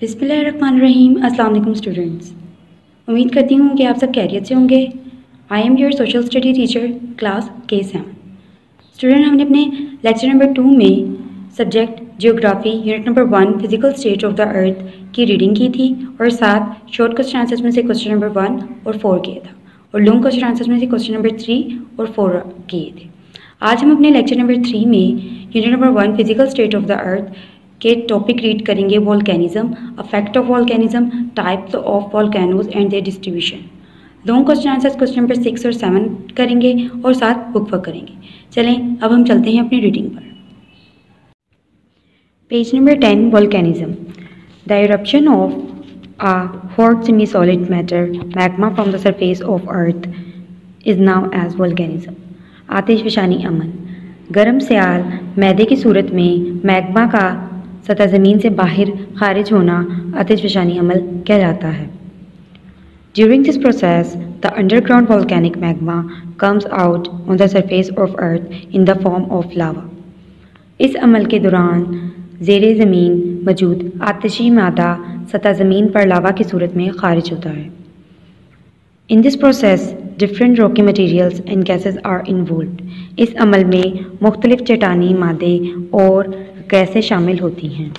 बिस्मिल्लाहिर्रहमानिर्रहीम। अस्सलाम वालेकुम स्टूडेंट्स। उम्मीद करती हूँ कि आप सब खैरियत से होंगे। I am your social study teacher class K7। Student, हमने अपने लेक्चर नंबर 2 में subject geography unit number 1 physical state of the earth की रीडिंग की थी और साथ शॉर्ट क्वेश्चन आंसर्स में से क्वेश्चन नंबर 1 और 4 किया था और लॉन्ग क्वेश्चन आंसर्स में से क्वेश्चन नंबर 3 और 4 किए थे। आज हम अपने लेक्चर नंबर 3 में unit number 1 physical state of the earth के टॉपिक रीड करेंगे। Volcanism, affect of volcanism, types of volcanoes and their distribution. Long question answers question number 6 और 7 करेंगे और साथ बुक वर्क करेंगे। चलें अब हम चलते हैं अपनी रीडिंग पर। Page number 10, volcanism. The eruption of a hot semi-solid matter magma from the surface of earth is known as volcanism। आतिशफशानी अमल, गर्म स्याल मैदे की सूरत में मैग्मा का सतह ज़मीन से बाहर खारिज होना आतिशफशानी अमल कहलाता है। During this process, the underground volcanic magma comes out on the surface of earth in the form of lava। इस अमल के दौरान ज़ेरे ज़मीन मौजूद आतिशी मादा सतह ज़मीन पर लावा की सूरत में खारिज होता है। In this process, different rocky materials and gases are involved। इस अमल में मुख्तलिफ चट्टानी मादे और गैसें शामिल होती हैं।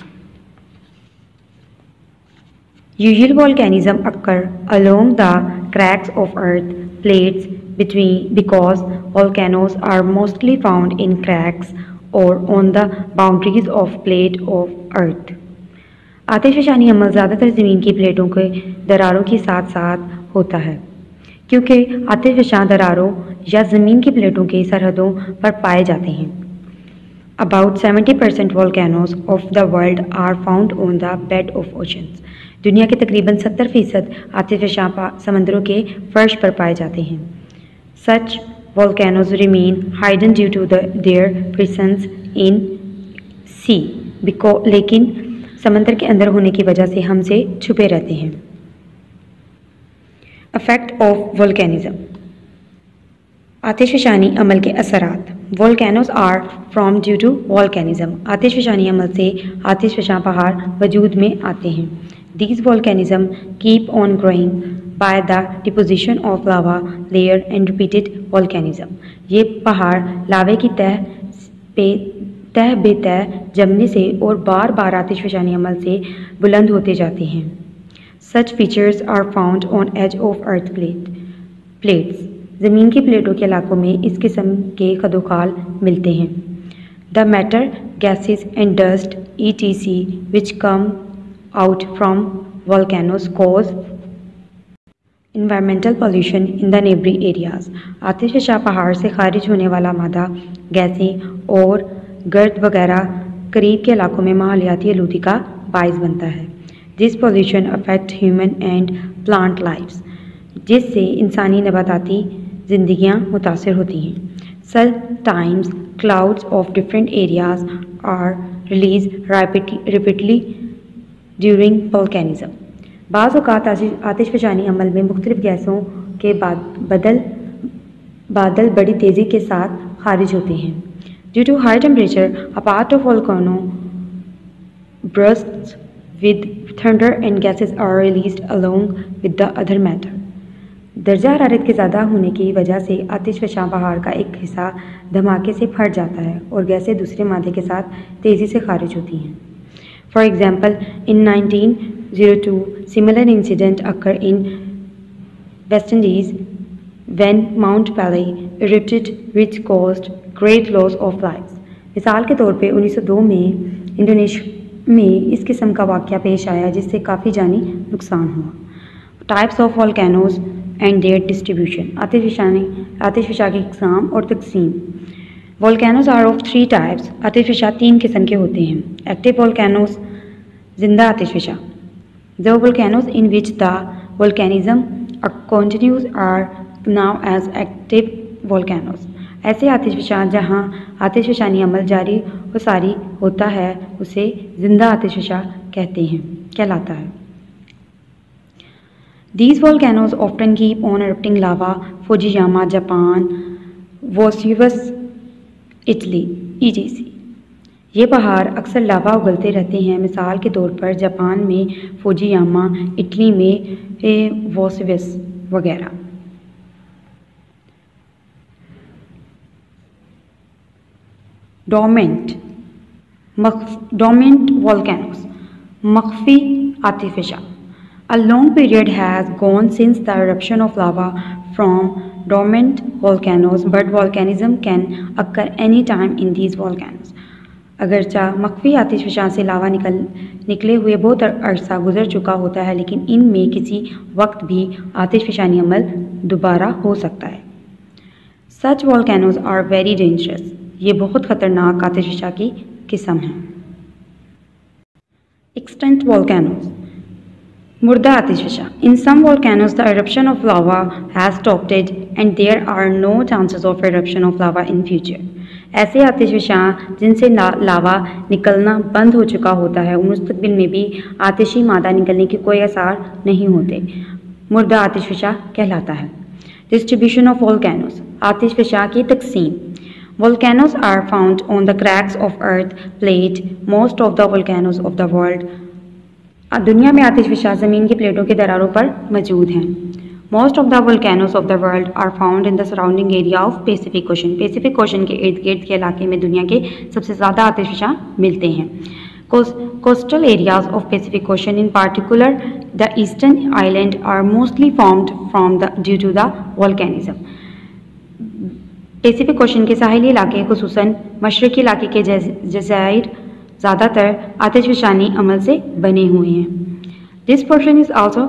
Usual volcanism occur along the cracks of earth plates because volcanoes are mostly found in cracks or on the boundaries of plate of earth। आतिशफशानी अमल ज़्यादातर ज़मीन की प्लेटों के दरारों के साथ साथ होता है क्योंकि आतिशफशा दरारों या ज़मीन की प्लेटों की सरहदों पर पाए जाते हैं। About 70% volcanoes of the world are found on the bed of oceans। दुनिया के तकरीबन 70% आतिशफशा समंदरों के फर्श पर पाए जाते हैं। Such volcanoes remain hidden due to their presence in sea लेकिन समंदर के अंदर होने की वजह से हमसे छुपे रहते हैं। अफेक्ट ऑफ वॉल्केनिज्म, आतिशफशानी अमल के असरात। Volcanoes are from due to volcanism. आतिशफशानी अमल से आतिशफशा पहाड़ वजूद में आते हैं। These volcanism keep on growing by the deposition of lava layer and repeated volcanism. ये पहाड़ लावे की तह बेतह जमने से और बार बार आतिशफशानी अमल से बुलंद होते जाते हैं। Such features are found on edge of earth plates। ज़मीन की प्लेटों के इलाकों में इस किस्म के खदोखाल मिलते हैं। The matter, gases and dust etc which come out from volcanoes cause environmental pollution in the neighboring areas। आतिशफशा पहाड़ से खारिज होने वाला मादा, गैसें और गर्द वगैरह करीब के इलाकों में माहौलियाती आलूगी का बाइस बनता है। This pollution affect human and plant lifes, जिससे इंसानी नबाताती ज़िंदगियाँ मुतासर होती हैं। Sometimes clouds of different areas are release repeatedly during volcanism. बाज़ औक़ात आतिशफशानी अमल में मुख्तलिफ गैसों के बादल बड़ी तेज़ी के साथ खारिज होते हैं। Due to high temperature, a part of volcano bursts with thunder and gases are released along with the other matter। दर्जा हरारत के ज़्यादा होने की वजह से आतिशफशा पहाड़ का एक हिस्सा धमाके से फट जाता है और गैसें दूसरे मादे के साथ तेज़ी से खारिज होती हैं। For example, in 1902, similar incident occurred in West Indies when Mount Pelée erupted which caused great loss of lives। मिसाल के तौर पे 1902 में इंडोनेशिया में इस किस्म का वाक़या पेश आया जिससे काफ़ी जानी नुकसान हुआ। Types of volcanoes and their distribution, आतिशफशा की इक़साम और तकसीम। Volcanoes are of 3 types. आतिशफशा 3 किस्म के होते हैं। एक्टिव वॉल्केनोज, जिंदा आतिशफशा। The volcanoes in which the volcanism continues are now as active volcanoes. ऐसे आतिशफशा जहाँ आतिशफशानी अमल जारी व सारी होता है उसे जिंदा आतिशफशा कहलाता है। These volcanoes often keep on erupting lava, Fujiyama, Japan, Vesuvius, Italy, etc. ये पहाड़ अक्सर लावा उगलते रहते हैं, मिसाल के तौर पर जापान में फुजियामा, इटली में वेसुवियस वगैरह। डोर्मेंट वोल्केनोस, मख्फी आतिशफ़शा। A long period has gone since the eruption of lava from dormant volcanoes, but volcanism can occur any time in these volcanoes. अगरचा मख्फी आतिशफ़शा से लावा निकले हुए बहुत अरसा गुजर चुका होता है, लेकिन इनमें किसी वक्त भी आतिशफ़शानी अमल दोबारा हो सकता है। Such volcanoes are very dangerous. ये बहुत ख़तरनाक आतिशफ़शा की किस्म है। Extinct volcanoes, मुर्दा आतिशफ़शा। In some volcanoes the eruption of lava has stopped and there are no chances of eruption of lava in future. ऐसे आतिशफ़शा जिनसे लावा निकलना बंद हो चुका होता है, मुस्तक़बिल में भी आतिशी मादा निकलने के कोई आसार नहीं होते, मुर्दा आतिशफ़शा कहलाता है। डिस्ट्रीब्यूशन ऑफ वोल्केनोस, आतिशफ़शा की तकसीम। Volcanoes are found on the cracks of earth plate. Most of the volcanoes of the world, दुनिया में आतिशफ़शा ज़मीन की प्लेटों के दरारों पर मौजूद हैं। Most of the volcanoes of the world are found in the surrounding area of Pacific Ocean. Pacific Ocean के इर्द गिर्द के इलाके में दुनिया के सबसे ज़्यादा आतिशफ़शा मिलते हैं। Coastal areas of Pacific Ocean, in particular the eastern island, are mostly formed due to the volcanism. Pacific ocean के साहिली इलाके खुसूसन मशरक़ी इलाके के जज़ाइर ज़्यादातर आतिशफ़शानी अमल से बने हुए हैं। This portion is also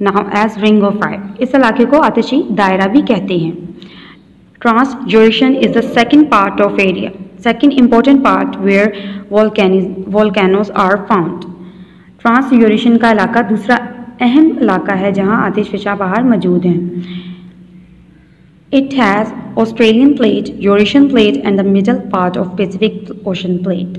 now as ring of fire. इस इलाके को आतिशी दायरा भी कहते हैं। Trans Eurasian is the second part of area, second important part where volcanoes are found. Trans Eurasian का इलाका दूसरा अहम इलाका है जहाँ आतिशफ़शा पहाड़ मौजूद हैं। It has Australian plate, Eurasian plate and the middle part of Pacific Ocean plate.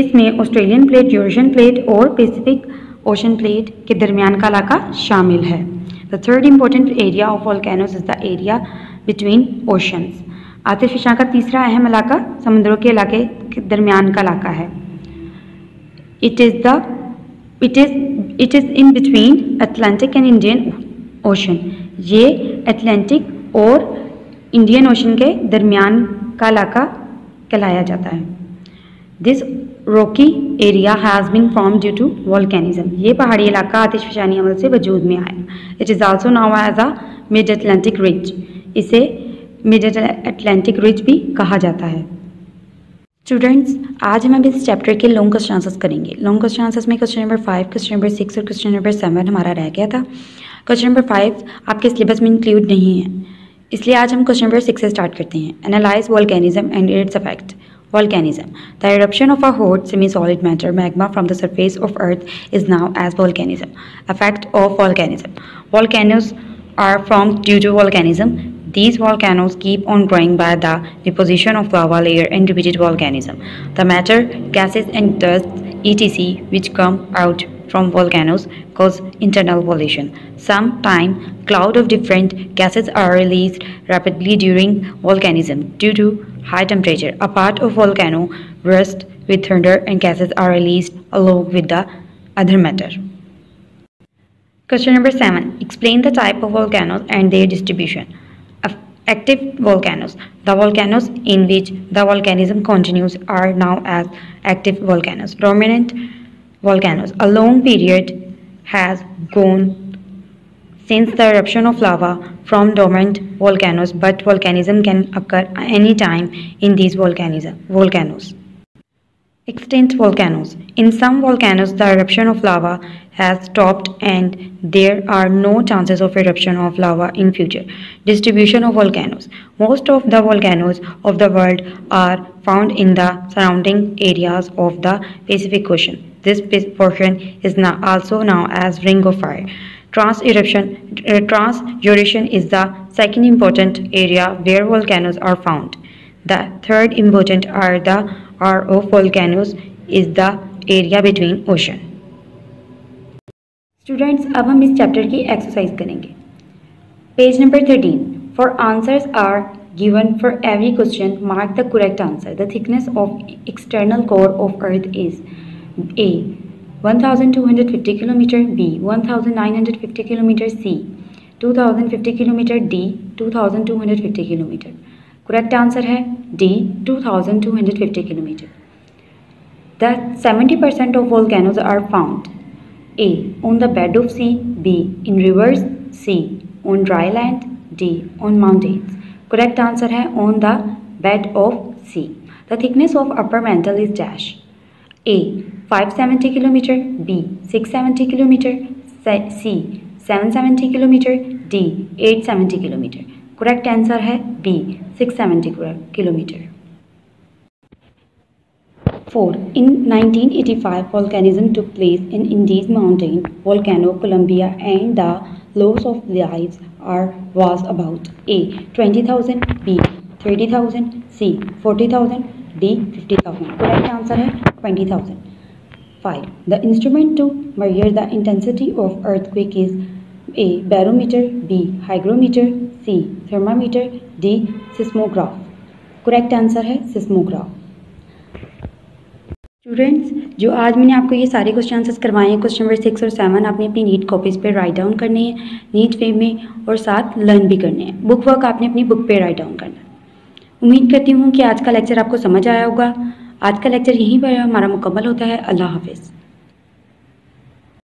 इसमें ऑस्ट्रेलियन प्लेट, यूरेशियन प्लेट और पैसिफिक ओशन प्लेट के दरमियान का इलाका शामिल है। The third important area of volcanoes is the area between oceans. आतिशफ़शा का तीसरा अहम इलाका समुद्रों के इलाके के दरमियान का इलाका है। It is in between Atlantic and Indian Ocean. ये अटलांटिक और इंडियन ओशन के दरमियान का इलाका कहलाया जाता है। This rocky area has been form due to volcanism. ये पहाड़ी इलाका आतिशफ़शानी अमल से वजूद में आया। It is also now as a mid Atlantic ridge. इसे मिड अटलांटिक रिज भी कहा जाता है। स्टूडेंट्स, आज हम इस चैप्टर के लॉन्ग क्वेश्चन आंसर्स करेंगे। लॉन्ग क्वेश्चन आंसर्स में क्वेश्चन नंबर 5, क्वेश्चन नंबर 6 और क्वेश्चन नंबर 7 हमारा रह गया था। क्वेश्चन नंबर 5 आपके सिलेबस में इंक्लूड नहीं है, इसलिए आज हम क्वेश्चन नंबर 6 से स्टार्ट करते हैं। Analyse volcanism and its effect. Volcanism. The eruption of a hot semi-solid matter magma from the surface of Earth is known as volcanism. Effect of volcanism. Volcanoes are formed due to volcanism. These volcanoes keep on growing by the deposition of lava layer and repeated volcanism. The matter, gases and dust, etc., which come out from volcanoes cause internal pollution. Sometimes clouds of different gases are released rapidly during volcanism due to high temperature. A part of volcano bursts with thunder and gases are released along with the other matter. Question number 7. Explain the type of volcanoes and their distribution. Active volcanoes. The volcanoes in which the volcanism continues are known as active volcanoes. Dormant volcanoes. A long period has gone since the eruption of lava from dormant volcanoes, but volcanism can occur any time in these volcanoes. Extinct volcanoes. In some volcanoes, the eruption of lava has stopped and there are no chances of eruption of lava in future. Distribution of volcanoes. Most of the volcanoes of the world are found in the surrounding areas of the Pacific Ocean. This portion is now also known as Ring of Fire. Trans-Eurasian is the second important area where volcanoes are found. The third important area of volcanoes is the area between ocean. Students, अब हम इस chapter की exercise करेंगे। Page number 13. For answers are Given for every question, mark the correct answer. The thickness of external core of Earth is A. 1250 km, B. 1950 km, C. 2050 km, D. 2250 km. Correct answer है D. 2250 km. The 70% of volcanoes are found A. on the bed of sea, B. in rivers, C. on dry land, D. on mountains. Correct answer है on the bed of sea. The thickness of upper mantle is dash. A. 570 km, B. 670 km, C. 770 km, D. 870 km. Correct answer है B. 670 km. 4. In 1985, volcanism took place in Andes Mountain volcano, Colombia, and the loss of lives was about A. 20,000, B. 30,000, C. 40,000, D. 50,000. Correct answer है 20,000. 5. The instrument to measure the intensity of earthquake is A. barometer, B. hygrometer, C. thermometer, D. seismograph. Correct answer है seismograph. Students, जो आज मैंने आपको ये सारे question answers करवाए हैं, क्वेश्चन नंबर 6 और 7 आपने अपनी नीट कॉपीज़ पे राइट डाउन करने हैं नीट वे में, और साथ लर्न भी करने हैं. बुक वर्क आपने अपनी बुक पे राइट डाउन करना है. उम्मीद करती हूँ कि आज का लेक्चर आपको समझ आया होगा. आज का लेक्चर यहीं पर हमारा मुकम्मल होता है. अल्लाह हाफिज़.